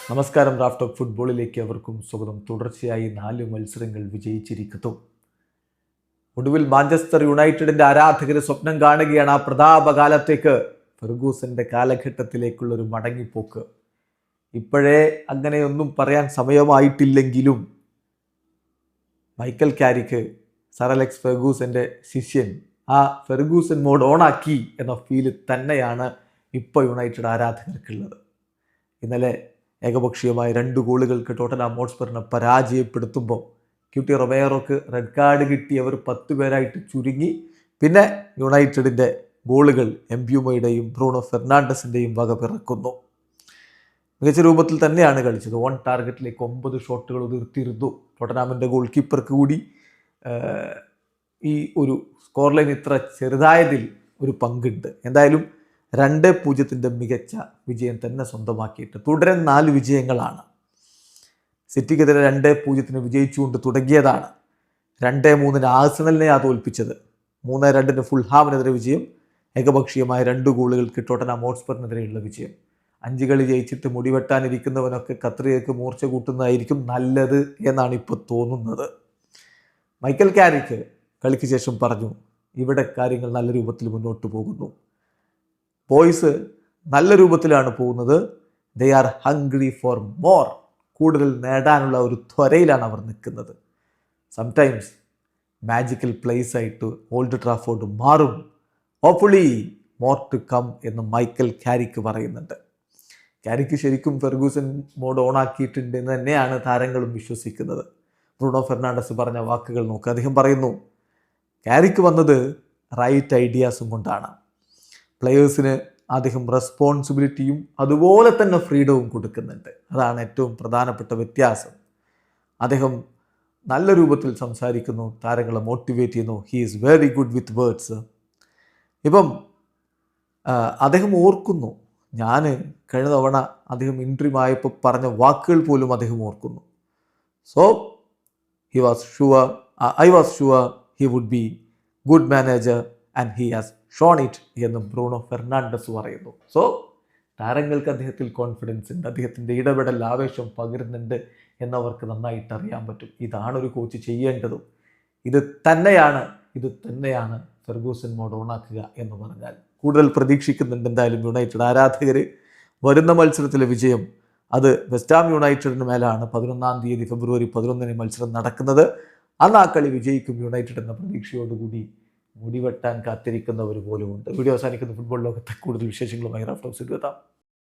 നമസ്കാരം. Raf talk ഫുട്ബോളിലേക്ക് അവർക്കും സ്വാഗതം. തുടർച്ചയായി 4 മത്സരങ്ങൾ വിജയിച്ചിരിക്കുന്നു. ഒടുവിൽ മാഞ്ചസ്റ്റർ യുണൈറ്റഡിന്റെ ആരാധകർ സ്വപ്നം കാണുകയാണ് ആ പ്രതാപകാലത്തേക്ക്, ഫെർഗൂസന്റെ കാലഘട്ടത്തിലേക്കുള്ളൊരു മടങ്ങിപ്പോക്ക്. ഇപ്പോഴേ അങ്ങനെയൊന്നും പറയാൻ സമയമായിട്ടില്ലെങ്കിലും മൈക്കൽ കാരിക്ക് സർ അലക്സ് ഫെർഗൂസന്റെ ശിഷ്യൻ ആ ഫെർഗൂസൻ മോഡ് ഓണാക്കി എന്ന ഫീല് തന്നെയാണ് ഇപ്പോൾ യുണൈറ്റഡ് ആരാധകർക്കുള്ളത്. ഇന്നലെ ഏകപക്ഷീയമായ 2 ഗോളുകൾക്ക് ടോട്ടൻഹാം ഹോട്ട്സ്പറിനെ പരാജയപ്പെടുത്തുമ്പോൾ ക്യൂട്ടി റൊമേറോക്ക് റെഡ് കാർഡ് കിട്ടി അവർ 10 പേരായിട്ട് ചുരുങ്ങി. പിന്നെ യുണൈറ്റഡിൻ്റെ ഗോളുകൾ എംബ്യൂമയുടെയും ബ്രൂണോ ഫെർണാണ്ടസിൻ്റെയും വക പിറക്കുന്നു. മികച്ച രൂപത്തിൽ തന്നെയാണ് കളിച്ചത്. ഓൺ ടാർഗറ്റിലേക്ക് 9 ഷോട്ടുകൾ ഉതിർത്തിരുന്നു. ടോട്ടൻഹാമിൻ്റെ ഗോൾ കീപ്പർക്ക് കൂടി ഈ ഒരു സ്കോർ ലൈൻ ഇത്ര ചെറുതായതിൽ ഒരു പങ്കുണ്ട്. എന്തായാലും 2-0 മികച്ച വിജയം തന്നെ സ്വന്തമാക്കിയിട്ട് തുടരാൻ 4 വിജയങ്ങളാണ്. സിറ്റിക്കെതിരെ 2-0 വിജയിച്ചുകൊണ്ട് തുടങ്ങിയതാണ്. 2-3 ആഴ്സണലിനെ തോൽപ്പിച്ചത്. 3-2 ഫുൾഹാമിനെതിരെ വിജയം. ഏകപക്ഷീയമായ 2 ഗോളുകൾക്ക് ടോട്ടൻഹാം ഹോട്ട്സ്പറിനെതിരെയുള്ള വിജയം. 5 കളി ജയിച്ചിട്ട് മുടിവെട്ടാനിരിക്കുന്നവനൊക്കെ കത്രികയ്ക്ക് മൂർച്ച കൂട്ടുന്നതായിരിക്കും നല്ലത് എന്നാണ് ഇപ്പോൾ തോന്നുന്നത്. മൈക്കൽ കാരിക്ക് കളിക്ക് ശേഷം പറഞ്ഞു, ഇവിടെ കാര്യങ്ങൾ നല്ല രൂപത്തിൽ മുന്നോട്ട് പോകുന്നു. ബോയ്സ് നല്ല രൂപത്തിലാണ് പോകുന്നത്. They are hungry for more. കൂടുതൽ നേടാനുള്ള ഒരു ത്വരയിലാണ് അവർ നിൽക്കുന്നത്. സംടൈംസ് മാജിക്കൽ പ്ലേസ് ആയിട്ട് ഓൾഡ് ട്രാഫോർഡ് മാറും. ഹോപ്പ്ഫുള്ളി മോർ ടു കം എന്ന് മൈക്കൽ കാരിക്ക് പറയുന്നുണ്ട്. കാരിക്ക് ശരിക്കും ഫെർഗൂസൻ മോഡ് ഓണാക്കിയിട്ടുണ്ട് എന്ന് തന്നെയാണ് താരങ്ങളും വിശ്വസിക്കുന്നത്. ബ്രൂണോ ഫെർണാണ്ടസ് പറഞ്ഞ വാക്കുകൾ നോക്കുക. അദ്ദേഹം പറയുന്നു, കാരിക്ക് വന്നത് റൈറ്റ് ഐഡിയാസും കൊണ്ടാണ്. പ്ലെയേഴ്സിന് അദ്ദേഹം റെസ്പോൺസിബിലിറ്റിയും അതുപോലെ തന്നെ ഫ്രീഡവും കൊടുക്കുന്നുണ്ട്. അതാണ് ഏറ്റവും പ്രധാനപ്പെട്ട വ്യത്യാസം. അദ്ദേഹം നല്ല രൂപത്തിൽ സംസാരിക്കുന്നു, താരങ്ങളെ മോട്ടിവേറ്റ് ചെയ്യുന്നു. He is very good with words. ഇപ്പം അദ്ദേഹം ഓർക്കുന്നു, ഞാൻ കഴിഞ്ഞ തവണ അദ്ദേഹം ഇൻട്രീം ആയപ്പോൾ പറഞ്ഞ വാക്കുകൾ പോലും അദ്ദേഹം ഓർക്കുന്നു. So I was sure he would be good manager and he has shown it എന്ന് ബ്രൂണോ ഫെർണാണ്ടസ് പറയുന്നു. സോ താരങ്ങൾക്ക് അദ്ദേഹത്തിൽ കോൺഫിഡൻസ് ഉണ്ട്. അദ്ദേഹത്തിൻ്റെ ഇടപെടൽ ആവേശം പകരുന്നുണ്ട് എന്നവർക്ക് നന്നായിട്ട് അറിയാൻ പറ്റും. ഇതാണൊരു കോച്ച് ചെയ്യേണ്ടതും. ഇത് തന്നെയാണ് ഫെർഗൂസൻ മോഡ് ഓണാക്കുക എന്ന് പറഞ്ഞാൽ. കൂടുതൽ പ്രതീക്ഷിക്കുന്നുണ്ട് എന്തായാലും യുണൈറ്റഡ് ആരാധകർ. വരുന്ന മത്സരത്തിലെ വിജയം അത് വെസ്റ്റ് ഹാം യുണൈറ്റഡിന് മേലാണ്. 11-ാം തീയതി ഫെബ്രുവരി 11-ന് മത്സരം നടക്കുന്നത്. അന്ന് ആ കളി വിജയിക്കും യുണൈറ്റഡ് എന്ന പ്രതീക്ഷയോടുകൂടി മുടിവെട്ടാൻ കാത്തിരിക്കുന്നവർ പോലുമുണ്ട്. വീഡിയോ അവസാനിക്കുന്ന ഫുട്ബോൾ ലോകത്തെ കൂടുതൽ വിശേഷങ്ങളുമായി റാഫ് ടോക്സിൽ എത്താം.